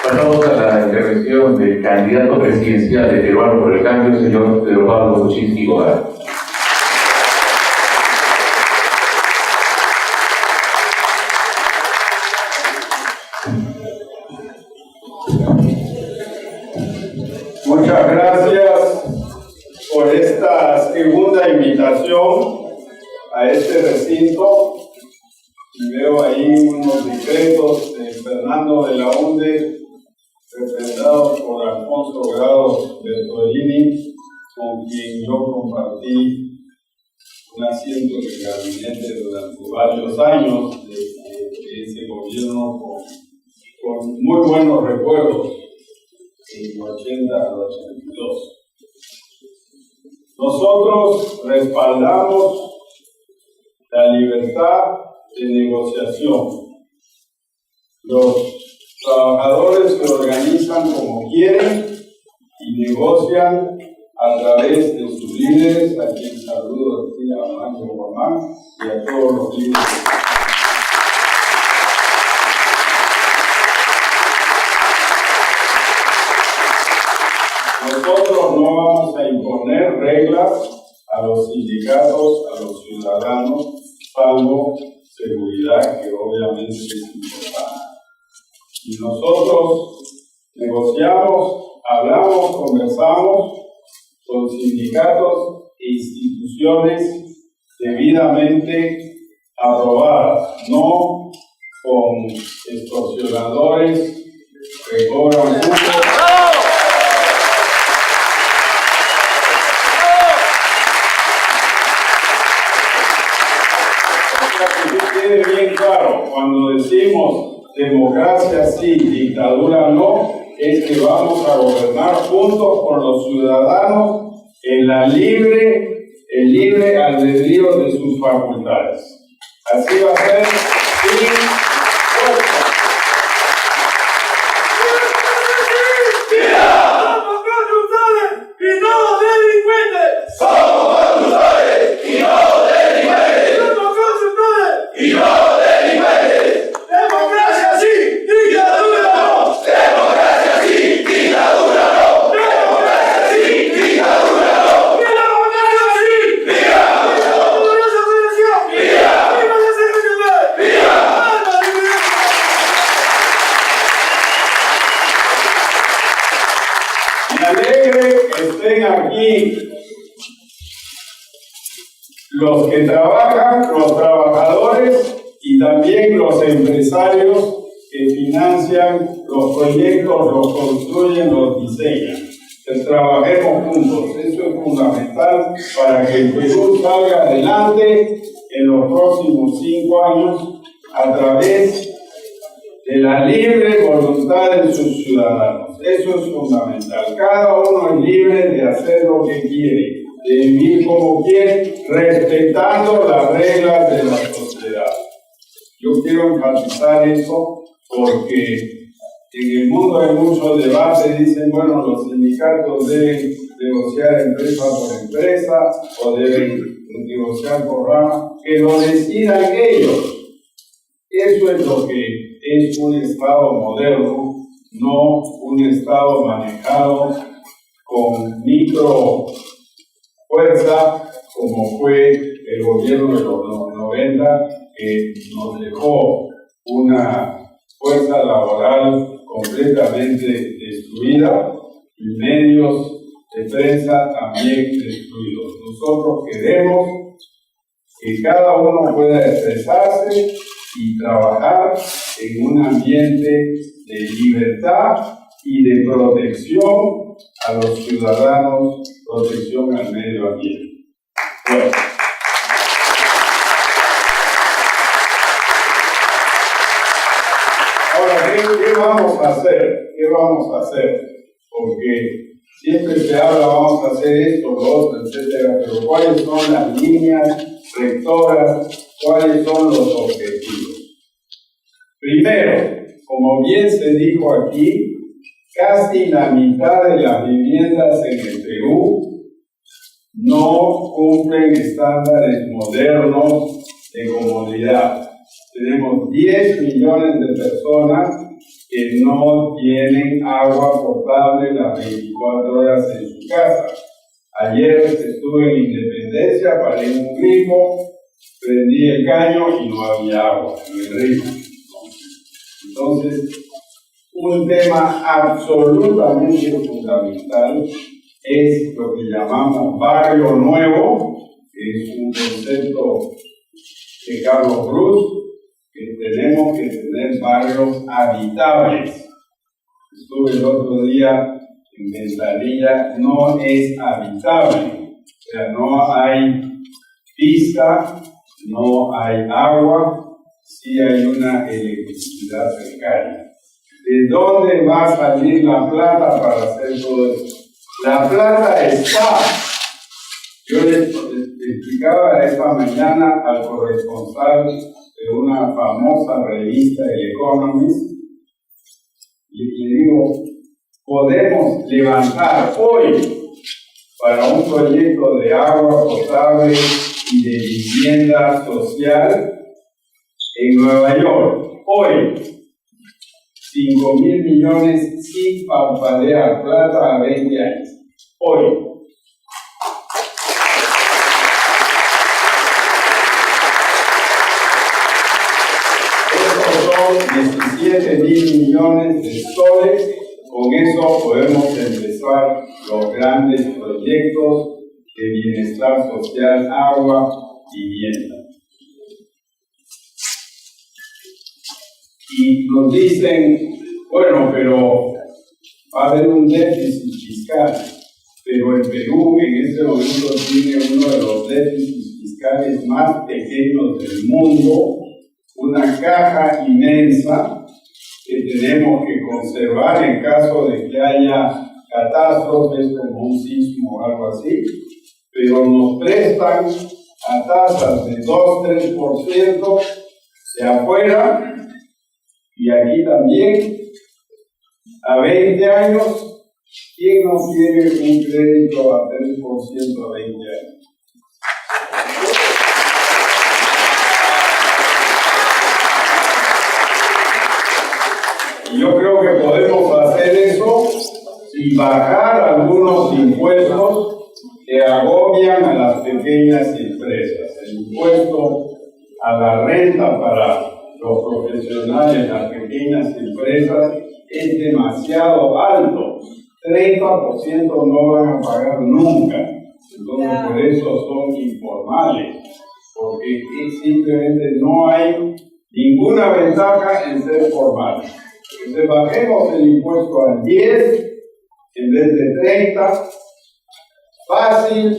Pasamos a la intervención del candidato presidencial de Peruano por el Cambio, señor Pedro Pablo Kuczynski Gómara. Muchas gracias por esta segunda invitación a este recinto. Veo ahí unos decretos de Fernando de la Hunde, representados por Alfonso Grado Bertolini, con quien yo compartí un asiento en el gabinete durante varios años de ese gobierno con muy buenos recuerdos. En 80 al 82. Nosotros respaldamos la libertad de negociación. Los trabajadores se organizan como quieren y negocian a través de sus líderes, a quien saludo aquí a Mancho Guamán y a todos los líderes. Nosotros no vamos a imponer reglas a los sindicatos, a los ciudadanos, salvo seguridad, que obviamente es importante. Y nosotros negociamos, hablamos, conversamos con sindicatos e instituciones debidamente aprobadas, no con extorsionadores que cobran mucho. Bien claro, cuando decimos democracia sí, dictadura no, es que vamos a gobernar juntos con los ciudadanos en el libre albedrío de sus facultades. Así va a ser sin fuerza. ¡Somos conductores y no delincuentes! ¡Somos conductores y no delincuentes! ¡Somos conductores ¡Y no delincuentes! ¡Democracia sí! ¡Dictadura no! ¡Democracia sí! ¡Dictadura no! ¡Democracia sí! ¡Dictadura no! ¡Democracia sí! ¡Viva! ¡Viva la federación! ¡Viva! ¡Viva la seguridad! ¡Viva! ¡Viva la libertad! Me alegra que estén aquí los que trabajan, los trabajadores y también los empresarios que financian los proyectos, los construyen, los diseñan. Que trabajemos juntos, eso es fundamental para que el Perú salga adelante en los próximos 5 años a través de la libre voluntad de sus ciudadanos. Eso es fundamental. Cada uno es libre de hacer lo que quiere, de vivir como quiere, respetando las reglas de la sociedad. Yo quiero enfatizar eso porque en el mundo hay muchos debates, dicen, bueno, los sindicatos deben negociar empresa por empresa o deben negociar por rama, que lo decidan ellos. Eso es lo que es un Estado moderno, no un Estado manejado con micro fuerza como fue el gobierno de los 90, que nos dejó una fuerza laboral completamente destruida y medios de prensa también destruidos. Nosotros queremos que cada uno pueda expresarse y trabajar en un ambiente de libertad y de protección a los ciudadanos, protección al medio ambiente. Bueno. Ahora, ¿qué vamos a hacer? ¿Qué vamos a hacer? Porque siempre se habla, vamos a hacer esto, lo otro, etcétera, pero ¿cuáles son las líneas rectoras? ¿Cuáles son los objetivos? Primero, como bien se dijo aquí, casi la mitad de las viviendas en el Perú no cumplen estándares modernos de comodidad. Tenemos 10 millones de personas que no tienen agua potable las 24 horas en su casa. Ayer estuve en Independencia, paré en un grifo, prendí el caño y no había agua en el río. Entonces, un tema absolutamente fundamental es lo que llamamos barrio nuevo, que es un concepto de Carlos Cruz, que tenemos que tener barrios habitables. Estuve el otro día en Ventanilla, no es habitable, o sea, no hay pista, no hay agua, sí hay una electricidad precaria. ¿De dónde va a salir la plata para hacer todo esto? La plata está. Yo le explicaba esta mañana al corresponsal de una famosa revista, El Economist, y le digo, podemos levantar hoy para un proyecto de agua potable y de vivienda social en Nueva York, hoy, 5.000 millones sin parpadear, plata a 20 años, hoy. Estos son 17.000 millones de soles. Con eso podemos empezar los grandes proyectos de bienestar social, agua, vivienda. Y nos dicen, bueno, pero va a haber un déficit fiscal, pero el Perú en este momento tiene uno de los déficits fiscales más pequeños del mundo, una caja inmensa que tenemos que conservar en caso de que haya catástrofes como un sismo o algo así, pero nos prestan a tasas de 2-3% de afuera y aquí también a 20 años. ¿Quién no quiere un crédito a 3% a 20 años? Y yo creo que podemos hacer eso y bajar algunos impuestos que agobian a las pequeñas empresas. El impuesto a la renta para los profesionales, las pequeñas empresas, es demasiado alto. 30% no van a pagar nunca. Entonces, por eso son informales, porque simplemente no hay ninguna ventaja en ser formales. Entonces, bajemos el impuesto al 10 en vez de 30. Fácil.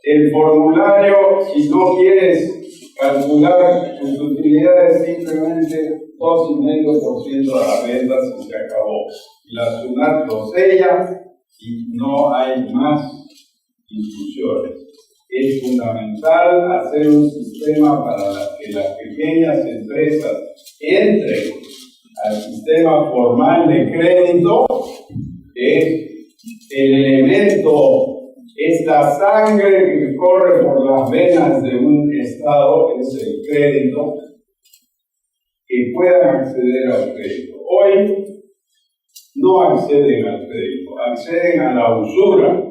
El formulario, si no quieres calcular tus utilidades, simplemente 2,5% a las ventas y se acabó. La SUNAT lo sella y no hay más discusiones. Es fundamental hacer un sistema para que las pequeñas empresas entren al sistema formal de crédito. Es el elemento, es la sangre que corre por las venas de un Estado, es el crédito, que puedan acceder al crédito. Hoy no acceden al crédito, acceden a la usura,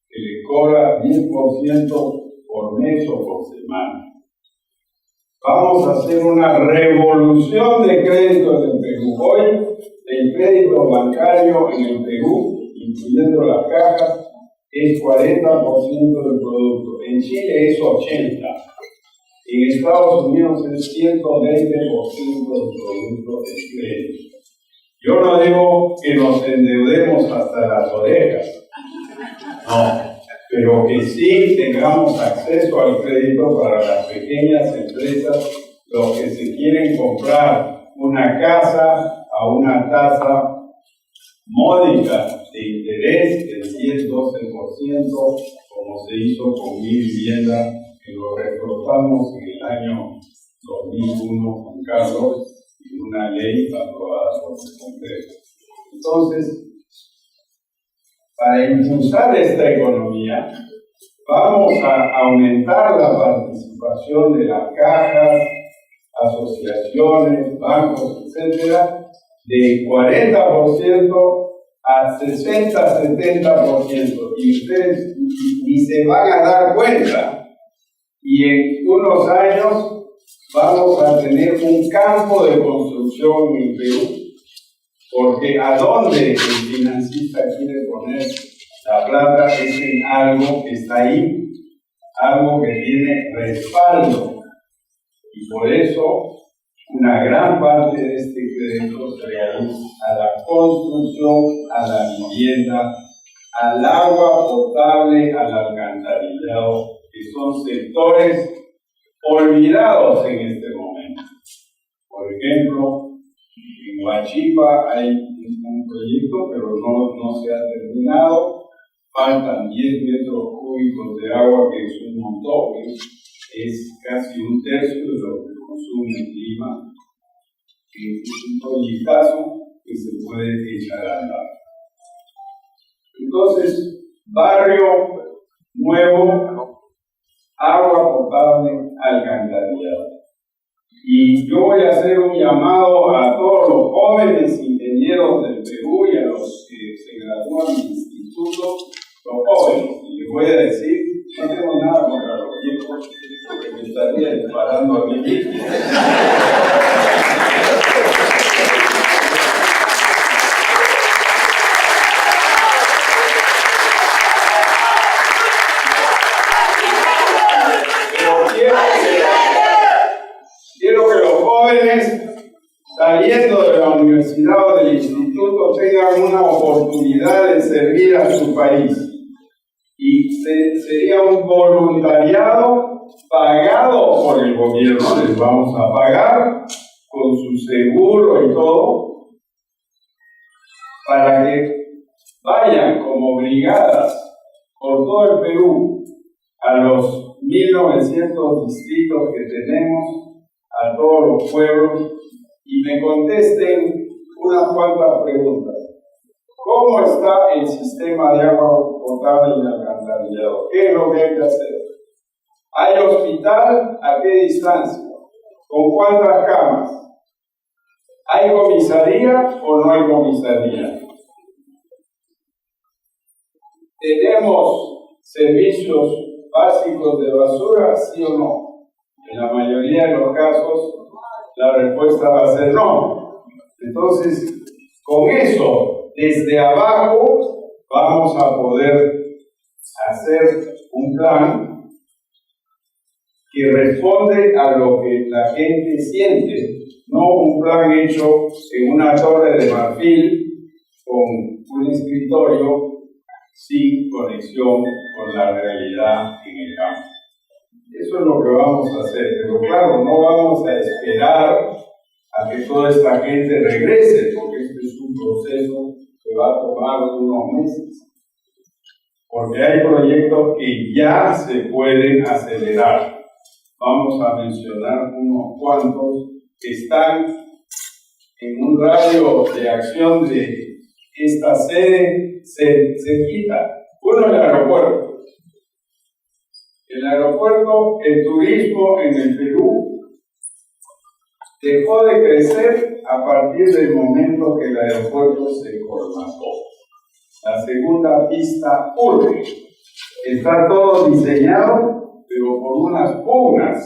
que le cobra 10% por mes o por semana. Vamos a hacer una revolución de crédito en el Perú. Hoy, el crédito bancario en el Perú, incluyendo las cajas, es 40% del producto. En Chile es 80%. En Estados Unidos es 120% del producto del crédito. Yo no digo que nos endeudemos hasta las orejas, no, pero que sí tengamos acceso al crédito para las pequeñas empresas, los que se quieren comprar una casa a una tasa módica de interés del 10-12%, como se hizo con mi vivienda, que lo reportamos en el año 2001 con Carlos, y una ley aprobada por el Congreso. Entonces, para impulsar esta economía, vamos a aumentar la participación de las cajas, asociaciones, bancos, etcétera, de 40% a 60-70%, y ustedes ni se van a dar cuenta. Y en unos años vamos a tener un campo de construcción en Perú, porque a dónde el financista quiere poner la plata es en algo que está ahí, algo que tiene respaldo, y por eso una gran parte de este crédito se realiza a la construcción, a la vivienda, al agua potable, al alcantarillado, que son sectores olvidados en este momento. Por ejemplo, en Huachipa hay un proyecto, pero no se ha terminado. Faltan 10 metros cúbicos de agua, que es un montón, es casi un tercio de lo que consume Lima. Es un proyectazo que se puede echar a andar. Entonces, barrio nuevo, agua potable, alcantarillado. Y yo voy a hacer un llamado a todos los jóvenes ingenieros del Perú y a los que se gradúan del instituto, los jóvenes, y les voy a decir, no tengo nada contra los viejos, porque me estaría disparando a mí mismo. Quiero que los jóvenes, saliendo de la universidad o del instituto, tengan una oportunidad de servir a su país. Y sería un voluntariado pagado por el gobierno. Les vamos a pagar con su seguro y todo, para que vayan como brigadas por todo el Perú a los 1900 distritos que tenemos, a todos los pueblos, y me contesten unas cuantas preguntas. ¿Cómo está el sistema de agua potable y alcantarillado? ¿Qué es lo que hay que hacer? ¿Hay hospital? ¿A qué distancia? ¿Con cuántas camas? ¿Hay comisaría o no hay comisaría? ¿Tenemos servicios básicos de basura, sí o no? En la mayoría de los casos, la respuesta va a ser no. Entonces, con eso, desde abajo, vamos a poder hacer un plan que responde a lo que la gente siente, no un plan hecho en una torre de marfil con un escritorio sin conexión con la realidad en el campo. Eso es lo que vamos a hacer, pero claro, no vamos a esperar a que toda esta gente regrese, porque este es un proceso que va a tomar unos meses. Porque hay proyectos que ya se pueden acelerar. Vamos a mencionar unos cuantos que están en un radio de acción de esta sede cerquita. Uno, el aeropuerto. El aeropuerto, el turismo en el Perú dejó de crecer a partir del momento que el aeropuerto se colmató. La segunda pista urge. Está todo diseñado, pero con unas pugnas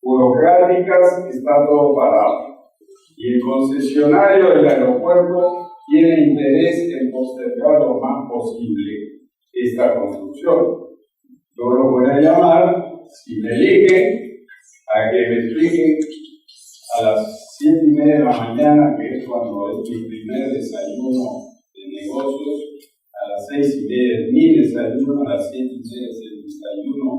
burocráticas está todo parado. Y el concesionario del aeropuerto tiene interés en postergar lo más posible esta construcción. Yo lo voy a llamar, si me eligen, a que me expliquen a las 7:30 de la mañana, que es cuando es mi primer desayuno de negocios, a las 6:30 es mi desayuno, a las 7:30 es el desayuno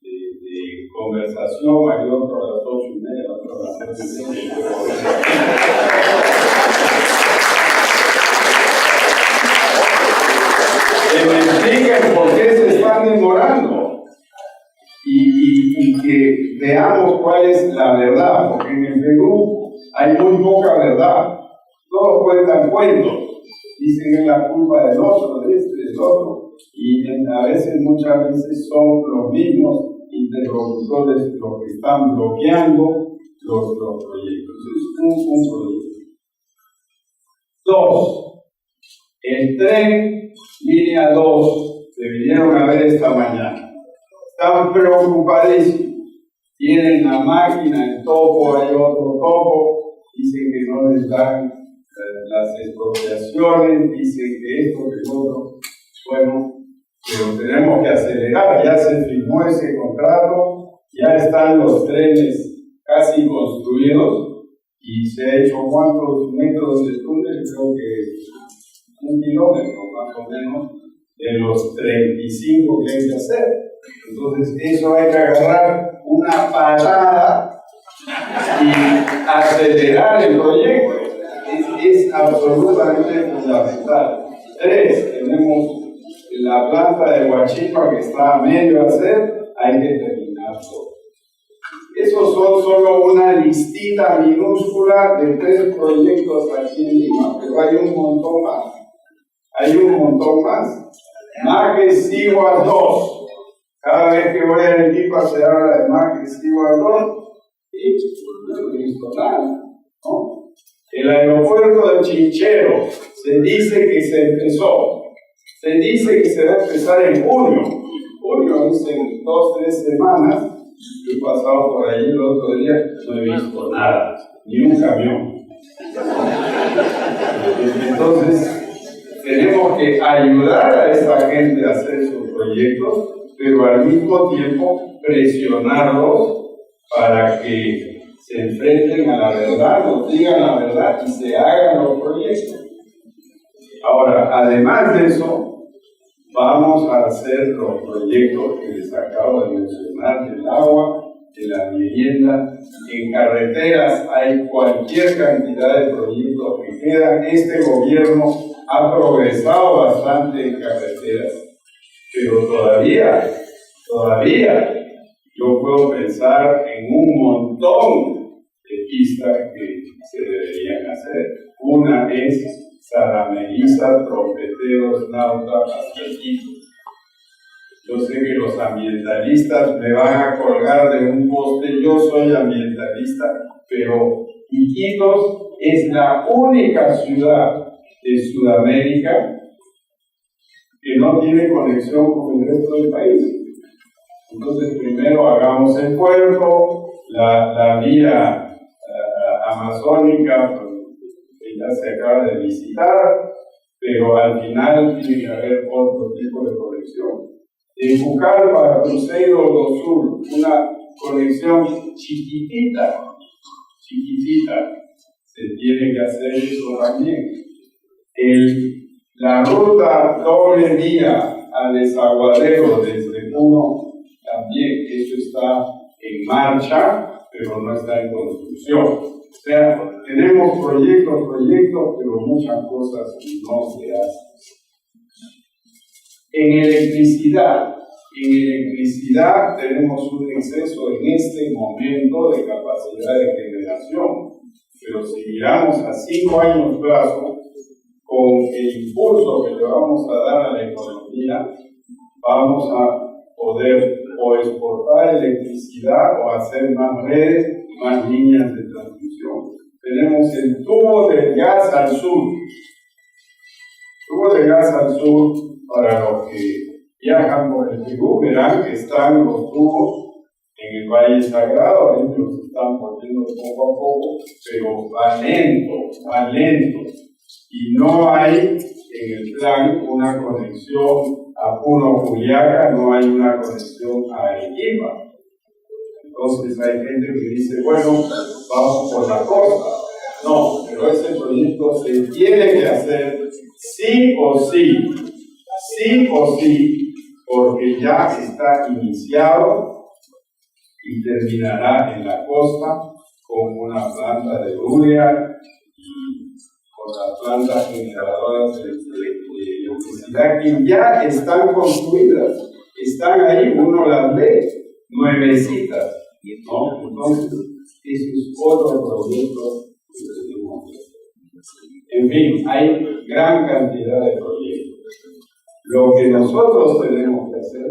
de conversación, hay otro a las 8:30, otro a las 7:30. Que me expliquen por qué se están demorando. Y que veamos cuál es la verdad, porque en el Perú hay muy poca verdad. Todos cuentan cuentos, dicen es la culpa del otro, de este, del otro, y a veces, muchas veces son los mismos interlocutores los que están bloqueando los proyectos. Es un proyecto. Dos, el tren línea 2 que vinieron a ver esta mañana. Están preocupadísimos. Tienen la máquina, el topo, hay otro topo, dicen que no les dan las expropiaciones, dicen que esto, que lo otro. Bueno, pero tenemos que acelerar, ya se firmó ese contrato, ya están los trenes casi construidos y se ha hecho cuántos metros de túnel, creo que 1 kilómetro más o menos de los 35 que hay que hacer. Entonces eso hay que agarrar una patada y acelerar el proyecto. Es absolutamente fundamental. 3, tenemos la planta de Huachipa que está a medio de hacer, hay que terminar todo. Esos son solo una listita minúscula de 3 proyectos aquí en Lima, pero hay un montón más. Hay un montón más. Majes Sigua 2. Cada vez que voy a Arequipa se habla de Majes Sigua 2 y no he visto nada, ¿no? El aeropuerto de Chinchero se dice que se empezó. Se dice que se va a empezar en junio. Junio dicen 2-3 semanas. Yo he pasado por ahí el otro día, no he visto nada, ni un camión. Entonces, tenemos que ayudar a esta gente a hacer sus proyectos, pero al mismo tiempo presionarlos para que se enfrenten a la verdad, nos digan la verdad y se hagan los proyectos. Ahora, además de eso, vamos a hacer los proyectos que les acabo de mencionar, del agua, de la vivienda. En carreteras hay cualquier cantidad de proyectos que quedan. Este gobierno ha progresado bastante en carreteras, pero todavía yo puedo pensar en un montón de pistas que se deberían hacer. Una es Sarameliza, Trompeteros, Nauta, hasta Quito. Yo sé que los ambientalistas me van a colgar de un poste, yo soy ambientalista, pero Iquitos es la única ciudad de Sudamérica que no tiene conexión con el resto del país. Entonces primero hagamos el puerto, la vía amazónica, ya se acaba de visitar, pero al final tiene que haber otro tipo de conexión. En Pucallpa a Cruzeiro do Sul, una conexión chiquitita, se tiene que hacer eso también. La ruta doble vía al Desaguadero desde Puno, también eso está en marcha, pero no está en construcción. O sea, tenemos proyectos, pero muchas cosas no se hacen. En electricidad tenemos un exceso en este momento de capacidad de generación, pero si miramos a 5 años plazo, con el impulso que le vamos a dar a la economía, vamos a poder o exportar electricidad o hacer más redes, más líneas de transmisión. Tenemos el tubo de gas al sur. Tubo de gas al sur, para los que viajan por el Perú, verán que están los tubos en el Valle Sagrado, ahí los están poniendo poco a poco, pero va lento. Y no hay en el plan una conexión a Puno Juliaca, no hay una conexión a Arequipa. Entonces hay gente que dice, bueno, vamos por la costa. No, pero ese proyecto se tiene que hacer sí o sí, porque ya está iniciado y terminará en la costa con una planta de urea y con las plantas generadoras de electricidad que ya están construidas, están ahí, uno las ve, nuevecitas, ¿no? Entonces, eso es otro proyecto que tenemos que hacer. En fin, hay gran cantidad de proyectos. Lo que nosotros tenemos que hacer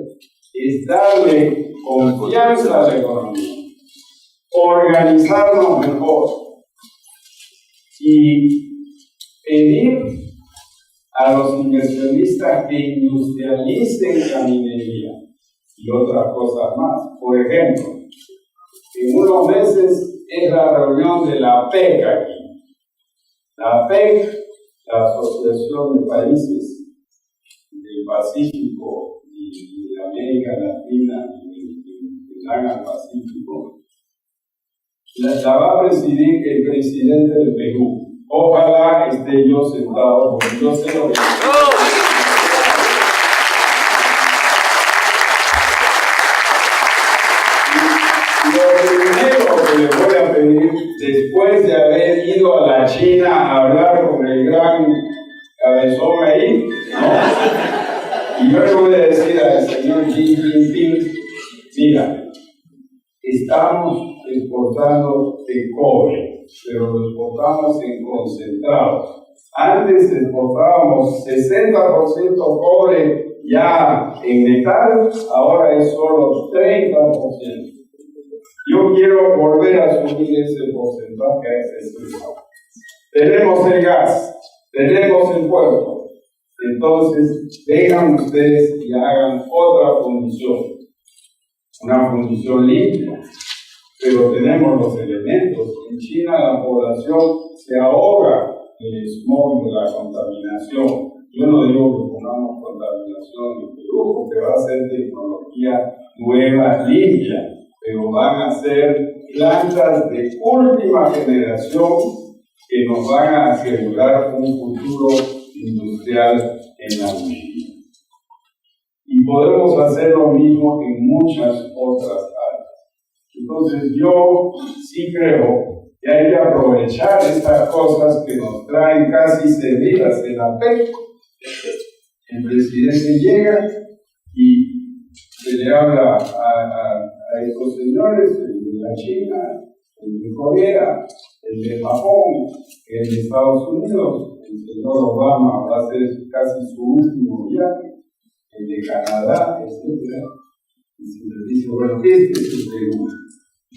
es darle confianza a la economía, organizarnos mejor. Y pedir a los inversionistas que industrialicen la minería y otras cosas más. Por ejemplo, en unos meses es la reunión de la PEC aquí. La PEC, la Asociación de Países del Pacífico y de América Latina y del Pacífico, la va a presidir el presidente del Perú. Ojalá esté yo sentado, porque yo sé lo que... Le voy a pedir, después de haber ido a la China a hablar con el gran cabezón ahí, ¿no? Y yo le voy a decir al señor Xi Jinping, mira, estamos exportando de cobre, pero lo exportamos en concentrado. Antes exportábamos 60% cobre ya en metal, ahora es solo 30%. Yo quiero volver a subir ese porcentaje a ese 60%. Tenemos el gas, tenemos el puerto. Entonces, vengan ustedes y hagan otra fundición. Una fundición limpia. Pero tenemos los elementos. En China la población se ahoga en el smog de la contaminación. Yo no digo que pongamos contaminación en Perú, porque va a ser tecnología nueva, limpia. Pero van a ser plantas de última generación que nos van a asegurar un futuro industrial en la minería. Y podemos hacer lo mismo en muchas otras áreas. Entonces yo sí creo que hay que aprovechar estas cosas que nos traen casi servidas en la PEC. El presidente llega y se le habla a estos señores, el de la China, el de Corea, el de Japón, el de Estados Unidos, el señor Obama va a hacer casi su último viaje, el de Canadá, etc. Y se les dice, bueno, este es el Perú.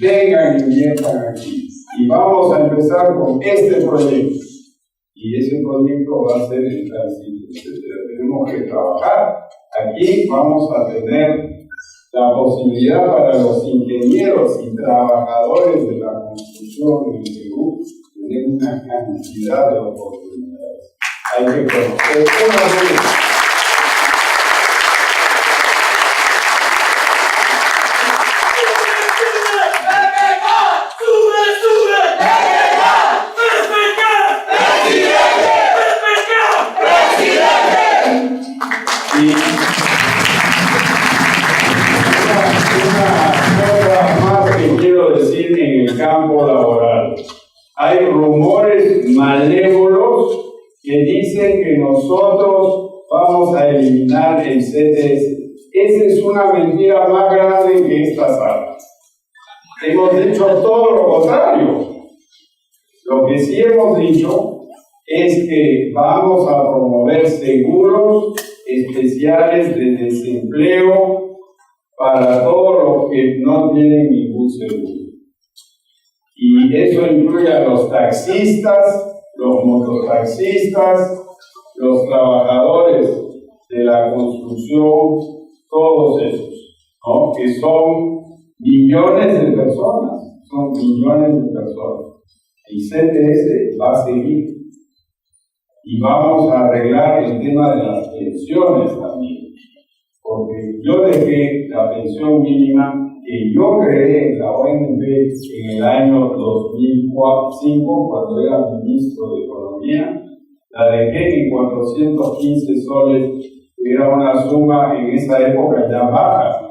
Vengan y inviertan aquí. Y vamos a empezar con este proyecto. Y ese proyecto va a ser el tránsito, etc. Tenemos que trabajar. Aquí vamos a tener la posibilidad para los ingenieros y trabajadores de la construcción en Perú tener una cantidad de oportunidades. Hay que conocer una vez. Campo laboral. Hay rumores malévolos que dicen que nosotros vamos a eliminar el CTS. Esa es una mentira más grande que esta sala. Hemos dicho todo lo contrario. Lo que sí hemos dicho es que vamos a promover seguros especiales de desempleo para todos los que no tienen ningún seguro. Y eso incluye a los taxistas, los mototaxistas, los trabajadores de la construcción, todos esos, ¿no? Que son millones de personas, El CTS va a seguir. Y vamos a arreglar el tema de las pensiones también. Porque yo dejé la pensión mínima que yo creé en la OMP en el año 2005, cuando era ministro de Economía, la dejé en 415 soles, era una suma en esa época ya baja.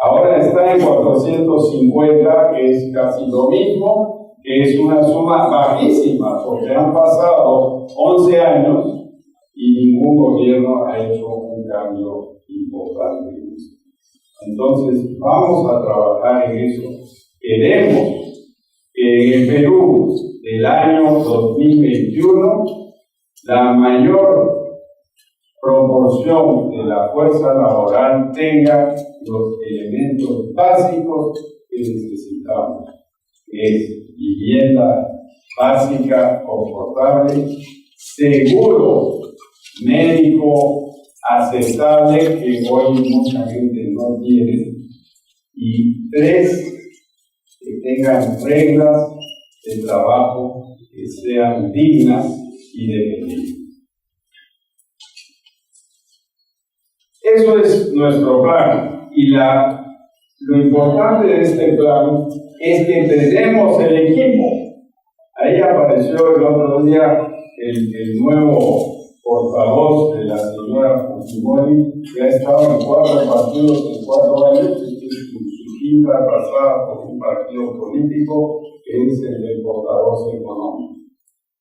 Ahora está en 450, que es casi lo mismo, que es una suma bajísima, porque han pasado 11 años y ningún gobierno ha hecho un cambio importante en eso. Entonces, vamos a trabajar en eso. Queremos que en el Perú del año 2021 la mayor proporción de la fuerza laboral tenga los elementos básicos que necesitamos, que es vivienda básica, confortable, seguro médico aceptable que hoy mucha gente no tiene. Y 3, que tengan reglas de trabajo que sean dignas y defendibles. Eso es nuestro plan. Y lo importante de este plan es que tenemos el equipo. Ahí apareció el otro día el nuevo portavoz de la señora Fujimori, que ha estado en 4 partidos en 4 años, su quinta pasada por un partido político, que es el del portavoz económico.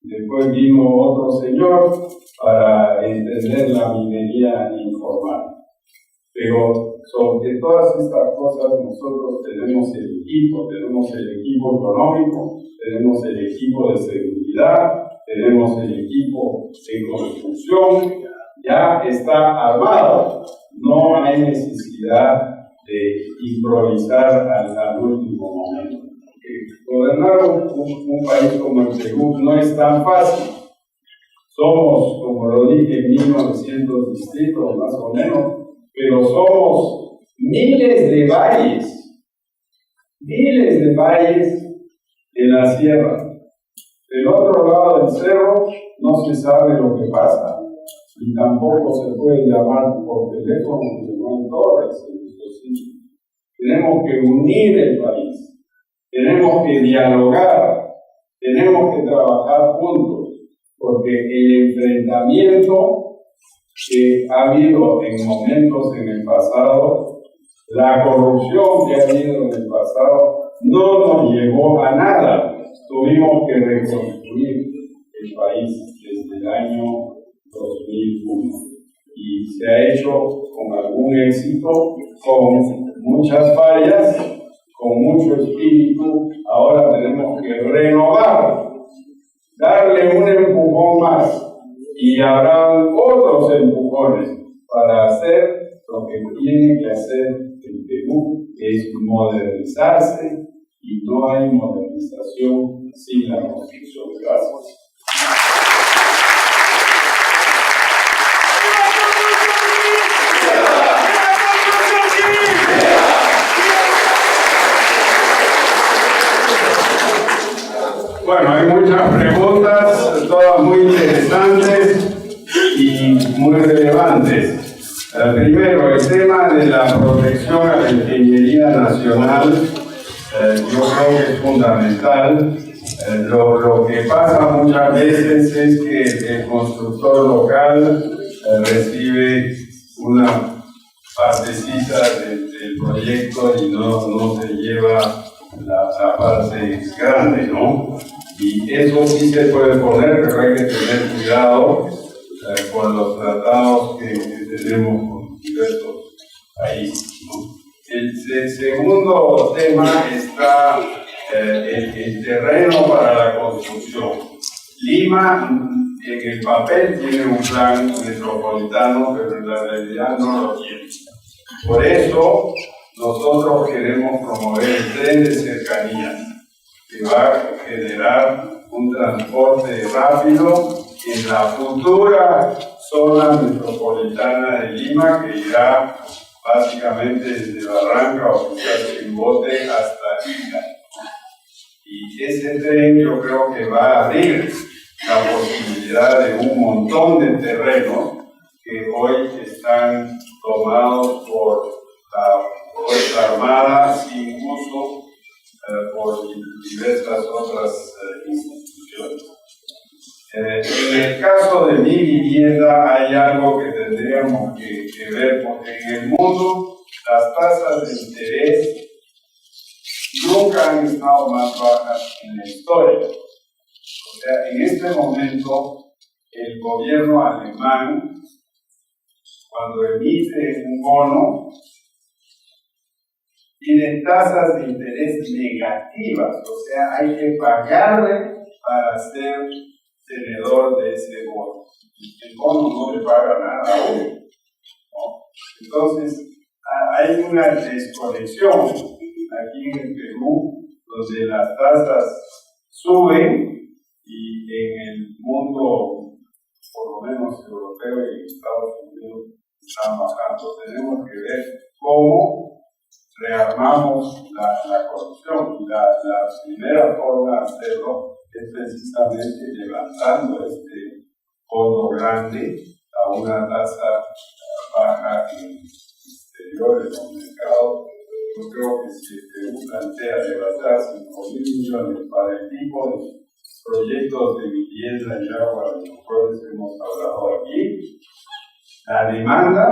Después vino otro señor para entender la minería informal. Pero sobre todas estas cosas nosotros tenemos el equipo económico, tenemos el equipo de seguridad, tenemos el equipo de construcción, ya está armado, no hay necesidad de improvisar al último momento. Gobernar un país como el Perú no es tan fácil. Somos, como lo dije, 1900 distritos más o menos, pero somos miles de valles en la sierra. Del otro lado del cerro no se sabe lo que pasa, y tampoco se puede llamar por teléfono, porque no hay torres en estos sitios. Tenemos que unir el país, tenemos que dialogar, tenemos que trabajar juntos, porque el enfrentamiento que ha habido en momentos en el pasado, la corrupción que ha habido en el pasado, no nos llevó a nada. Tuvimos que reconstruir el país desde el año 2001 y se ha hecho con algún éxito, con muchas fallas, con mucho espíritu. Ahora tenemos que renovar, darle un empujón más, y habrá otros empujones para hacer lo que tiene que hacer el Perú, que es modernizarse, y no hay modernización sin la construcción. Gracias. Bueno, hay muchas preguntas, todas muy interesantes y muy relevantes. Primero, el tema de la protección a la ingeniería nacional, yo creo que es fundamental. Lo que pasa muchas veces es que el constructor local recibe una partecita del proyecto y no se lleva la parte grande, ¿no? Y eso sí se puede poner, pero hay que tener cuidado con los tratados que tenemos con diversos países, ¿no? El segundo tema está el terreno para la construcción. Lima, en el papel, tiene un plan metropolitano, pero en la realidad no lo tiene. Por eso, nosotros queremos promover el tren de cercanías, que va a generar un transporte rápido en la futura zona metropolitana de Lima, que irá básicamente desde Barranca o quizás en bote hasta Lima. Y ese tren yo creo que va a abrir la posibilidad de un montón de terrenos que hoy están tomados por la Fuerza Armada sin uso por diversas otras instituciones. En el caso de mi vivienda hay algo que tendríamos que ver, porque en el mundo las tasas de interés nunca han estado más bajas en la historia. O sea, en este momento el gobierno alemán, cuando emite un bono, tiene tasas de interés negativas, o sea, hay que pagarle para ser tenedor de ese bono. El bono no le paga nada a uno, ¿no? Entonces, hay una desconexión aquí en el Perú, donde las tasas suben y en el mundo gobiernos europeos y Estados Unidos están bajando. Tenemos que ver cómo rearmamos la corrupción. La primera forma de hacerlo es precisamente levantando este fondo grande a una tasa baja en exteriores de los mercados. Yo creo que si Perú plantea levantar 5.000 millones para el tipo de proyectos de vivienda y agua de los cuales hemos hablado aquí, la demanda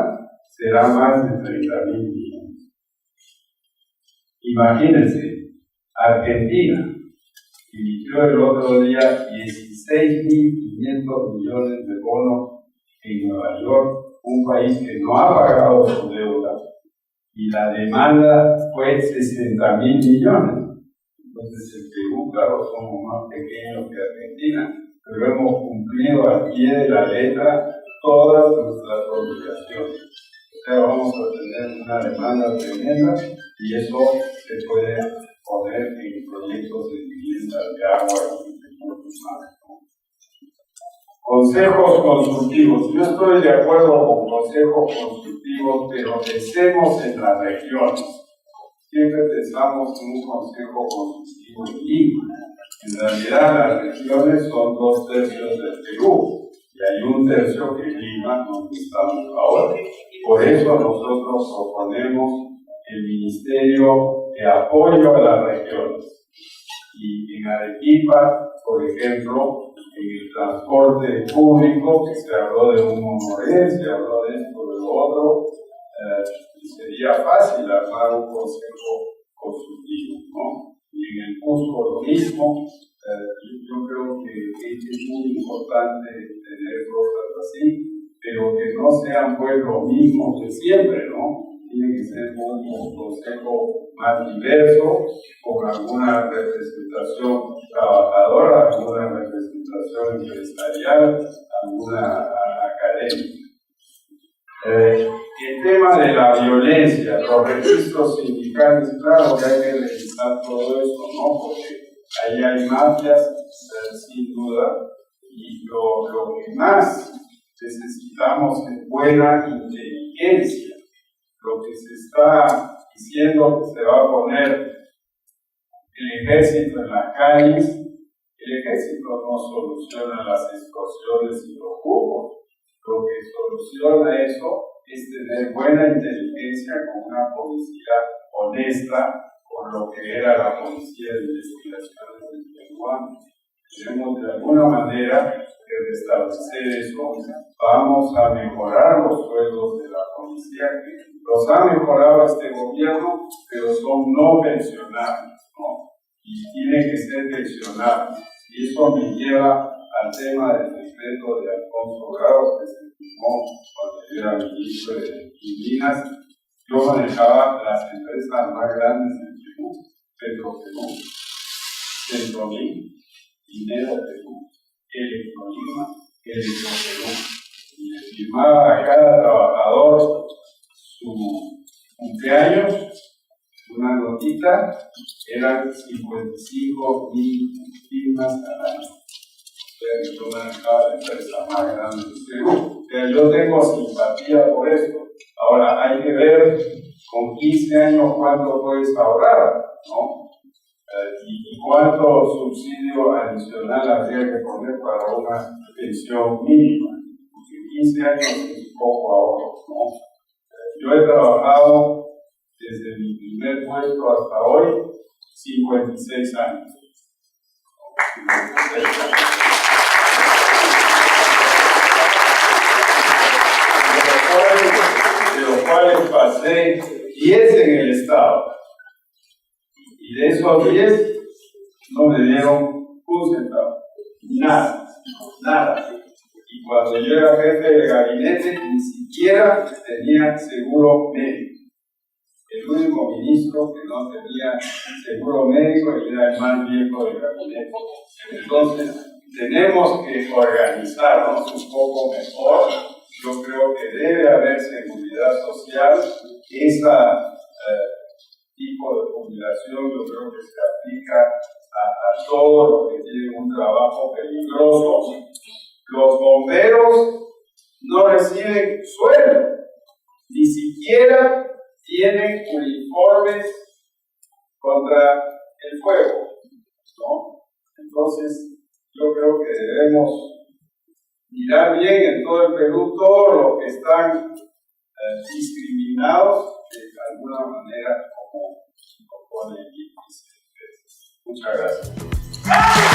será más de 30.000 millones. Imagínense, Argentina emitió el otro día 16.500 millones de bonos en Nueva York, un país que no ha pagado su deuda, y la demanda fue 60.000 millones. Entonces, en Perú, claro, somos más pequeños que Argentina, pero hemos cumplido al pie de la letra todas nuestras obligaciones. O sea, vamos a tener una demanda tremenda y eso se puede poner en proyectos de vivienda, de agua y muchos más. Consejos consultivos. Yo estoy de acuerdo con consejos consultivos, pero pensemos en las regiones. Siempre pensamos en un consejo consultivo en Lima. En realidad las regiones son 2/3 del Perú y hay 1/3 que es Lima, donde estamos ahora. Por eso nosotros proponemos el Ministerio de Apoyo a las Regiones. Y en Arequipa, por ejemplo, en el transporte público, que se habló de un monorriel, se habló de esto, de lo otro, sería fácil armar un consejo consultivo, ¿no? Y en el Cusco lo mismo. Yo creo que es muy importante tener cosas así, pero que no sean pues lo mismo de siempre, ¿no? Tiene que ser un consejo más diverso, con alguna representación trabajadora, alguna representación empresarial, alguna académica. El tema de la violencia, los registros sindicales, claro que hay que revisar todo eso, ¿no? Porque ahí hay mafias, sin duda, y lo que más necesitamos es buena inteligencia. Lo que se está diciendo que se va a poner el ejército en las calles, el ejército no soluciona las extorsiones y los cubos. Lo que soluciona eso es tener buena inteligencia con una policía honesta, con lo que era la policía de investigaciones del Perú. Tenemos de alguna manera que restablecer eso. Vamos a mejorar los sueldos de la policía, que los ha mejorado este gobierno, pero son no pensionados, ¿no? Y tienen que ser pensionados. Y eso me lleva al tema del decreto de Alfonso Grados, que se firmó cuando yo era ministro de Minas. Yo manejaba las empresas más grandes del Perú, Petroperú, Centromín, Minero Perú, Electrolima, Electroperú. Y le firmaba a cada trabajador su cumpleaños, una notita, eran 55.000 firmas al año. O sea, que yo manejaba la empresa más grande del Perú. O sea, yo tengo simpatía por esto. Ahora hay que ver con 15 años cuánto puedes ahorrar, ¿no? Y cuánto subsidio adicional habría que poner para una pensión mínima. Porque 15 años es poco ahorro, ¿no? Yo he trabajado desde mi primer puesto hasta hoy 56 años. De los cuales pasé 10 en el Estado. Y de esos 10 no me dieron un centavo. Nada. Y cuando yo era jefe de gabinete, ni siquiera tenía seguro médico. El único ministro que no tenía seguro médico era el más viejo del gabinete. Entonces, tenemos que organizarnos un poco mejor. Yo creo que debe haber seguridad social. Ese tipo de jubilación yo creo que se aplica a todos los que tienen un trabajo peligroso. Los bomberos no reciben sueldo, ni siquiera tienen uniformes contra el fuego, ¿no? Entonces, yo creo que debemos mirar bien en todo el Perú todos los que están discriminados de alguna manera como lo pone el índice. Muchas gracias.